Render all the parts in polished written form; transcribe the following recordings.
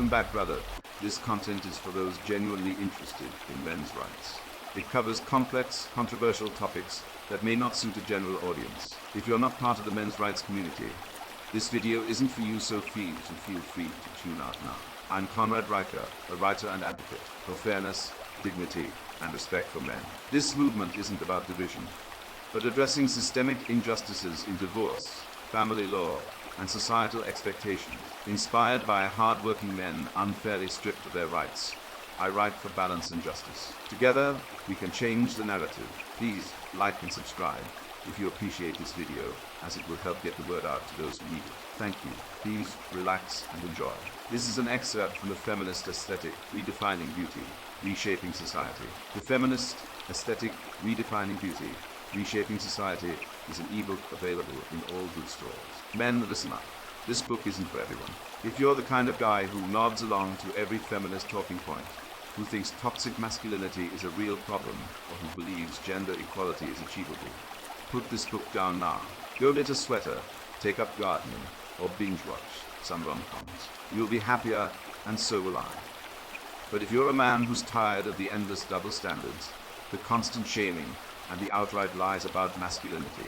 Welcome back, brother. This content is for those genuinely interested in men's rights. It covers complex, controversial topics that may not suit a general audience. If you're not part of the men's rights community, this video isn't for you, so feel free to tune out now. I'm Conrad Riker, a writer and advocate for fairness, dignity, and respect for men. This movement isn't about division, but addressing systemic injustices in divorce, family law, and societal expectations. Inspired by hard-working men unfairly stripped of their rights, I write for balance and justice. Together, we can change the narrative. Please like and subscribe if you appreciate this video, as it will help get the word out to those who need it. Thank you. Please relax and enjoy. This is an excerpt from the Feminist Aesthetic, Redefining Beauty, Reshaping Society. The Feminist Aesthetic, Redefining Beauty, Reshaping Society is an ebook available in all bookstores. Men, listen up. This book isn't for everyone. If you're the kind of guy who nods along to every feminist talking point, who thinks toxic masculinity is a real problem, or who believes gender equality is achievable, put this book down now. Go knit a sweater, take up gardening, or binge watch some rom-coms. You'll be happier, and so will I. But if you're a man who's tired of the endless double standards, the constant shaming, and the outright lies about masculinity,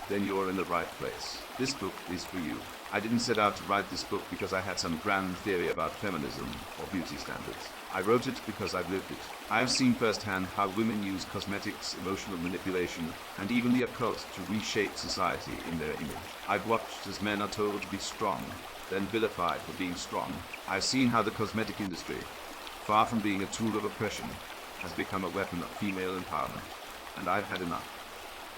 then you're in the right place. This book is for you. I didn't set out to write this book because I had some grand theory about feminism or beauty standards. I wrote it because I've lived it. I've seen firsthand how women use cosmetics, emotional manipulation, and even the occult to reshape society in their image. I've watched as men are told to be strong, then vilified for being strong. I've seen how the cosmetic industry, far from being a tool of oppression, has become a weapon of female empowerment. And I've had enough.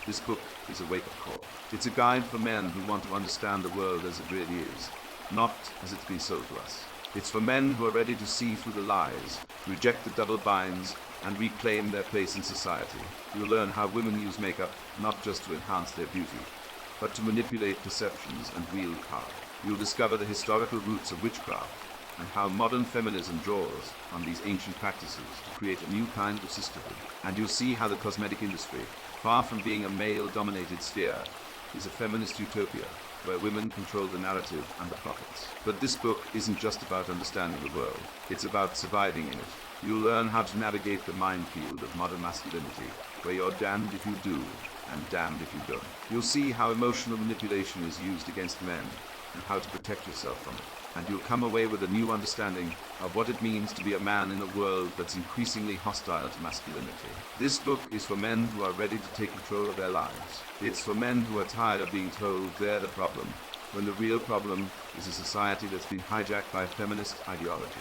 This book is a wake-up call. It's a guide for men who want to understand the world as it really is, not as it's been sold to us. It's for men who are ready to see through the lies, reject the double binds, and reclaim their place in society. You'll learn how women use makeup not just to enhance their beauty, but to manipulate perceptions and wield power. You'll discover the historical roots of witchcraft and how modern feminism draws on these ancient practices to create a new kind of sisterhood. And you'll see how the cosmetic industry, far from being a male-dominated sphere, is a feminist utopia where women control the narrative and the profits. But this book isn't just about understanding the world, it's about surviving in it. You'll learn how to navigate the minefield of modern masculinity, where you're damned if you do, and damned if you don't. You'll see how emotional manipulation is used against men, and how to protect yourself from it. And you'll come away with a new understanding of what it means to be a man in a world that's increasingly hostile to masculinity. This book is for men who are ready to take control of their lives. It's for men who are tired of being told they're the problem, when the real problem is a society that's been hijacked by feminist ideology.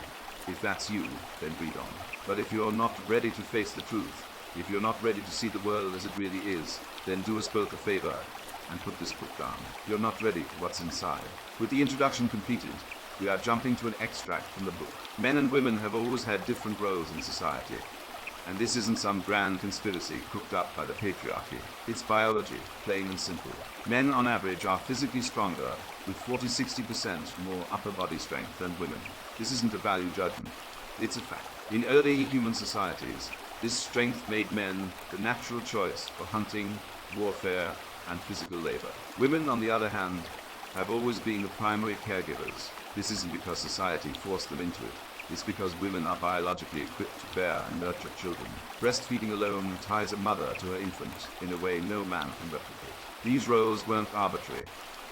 If that's you, then read on. But if you're not ready to face the truth, if you're not ready to see the world as it really is, then do us both a favor and put this book down. You're not ready for what's inside. With the introduction completed, we are jumping to an extract from the book. Men and women have always had different roles in society, and this isn't some grand conspiracy cooked up by the patriarchy. It's biology, plain and simple. Men on average are physically stronger, with 40-60% more upper body strength than women. This isn't a value judgment, it's a fact. In early human societies, this strength made men the natural choice for hunting, warfare, and physical labor. Women, on the other hand, have always been the primary caregivers. This isn't because society forced them into it. It's because women are biologically equipped to bear and nurture children. Breastfeeding alone ties a mother to her infant in a way no man can replicate. These roles weren't arbitrary.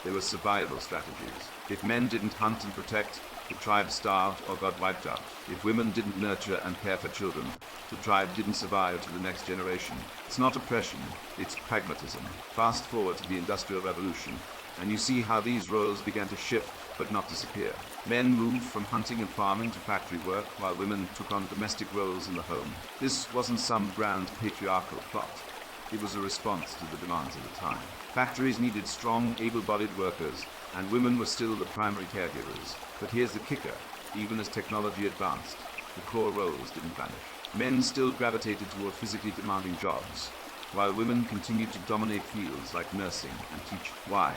They were survival strategies. If men didn't hunt and protect, the tribe starved or got wiped out. If women didn't nurture and care for children, the tribe didn't survive to the next generation. It's not oppression, it's pragmatism. Fast forward to the Industrial Revolution, and you see how these roles began to shift but not disappear. Men moved from hunting and farming to factory work, while women took on domestic roles in the home. This wasn't some grand patriarchal plot. It was a response to the demands of the time. Factories needed strong, able-bodied workers, and women were still the primary caregivers. But here's the kicker. Even as technology advanced, the core roles didn't vanish. Men still gravitated toward physically demanding jobs, while women continued to dominate fields like nursing and teaching. Why?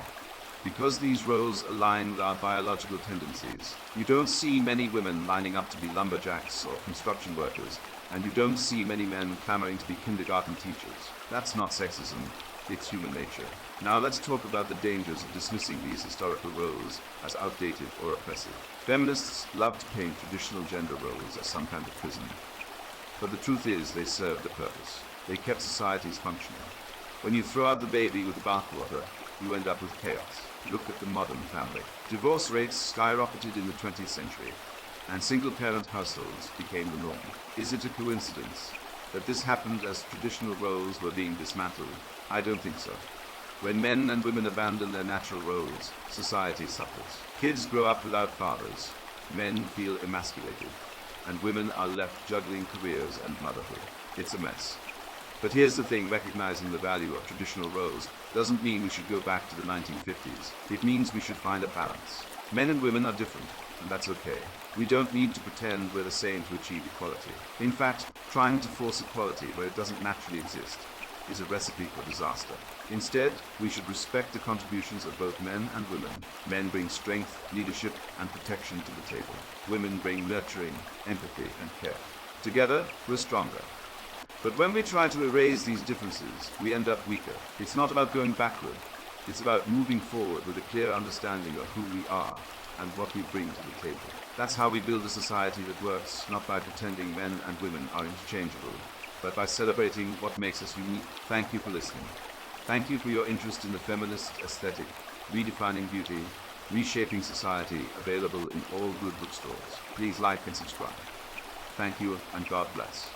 Because these roles align with our biological tendencies. You don't see many women lining up to be lumberjacks or construction workers, and you don't see many men clamoring to be kindergarten teachers. That's not sexism, It's human nature. Now let's talk about the dangers of dismissing these historical roles as outdated or oppressive. Feminists love to paint traditional gender roles as some kind of prison. But the truth is they served a purpose. They kept societies functioning. When you throw out the baby with the bathwater, you end up with chaos. Look at the modern family. Divorce rates skyrocketed in the 20th century, and single-parent households became the norm. Is it a coincidence that this happened as traditional roles were being dismantled? I don't think so. When men and women abandon their natural roles, society suffers. Kids grow up without fathers, men feel emasculated, and women are left juggling careers and motherhood. It's a mess. But here's the thing, recognizing the value of traditional roles doesn't mean we should go back to the 1950s. It means we should find a balance. Men and women are different, and that's okay. We don't need to pretend we're the same to achieve equality. In fact, trying to force equality where it doesn't naturally exist is a recipe for disaster. Instead, we should respect the contributions of both men and women. Men bring strength, leadership, and protection to the table. Women bring nurturing, empathy, and care. Together, we're stronger. But when we try to erase these differences, we end up weaker. It's not about going backward. It's about moving forward with a clear understanding of who we are and what we bring to the table. That's how we build a society that works, not by pretending men and women are interchangeable, but by celebrating what makes us unique. Thank you for listening. Thank you for your interest in the feminist aesthetic, redefining beauty, reshaping society, available in all good bookstores. Please like and subscribe. Thank you, and God bless.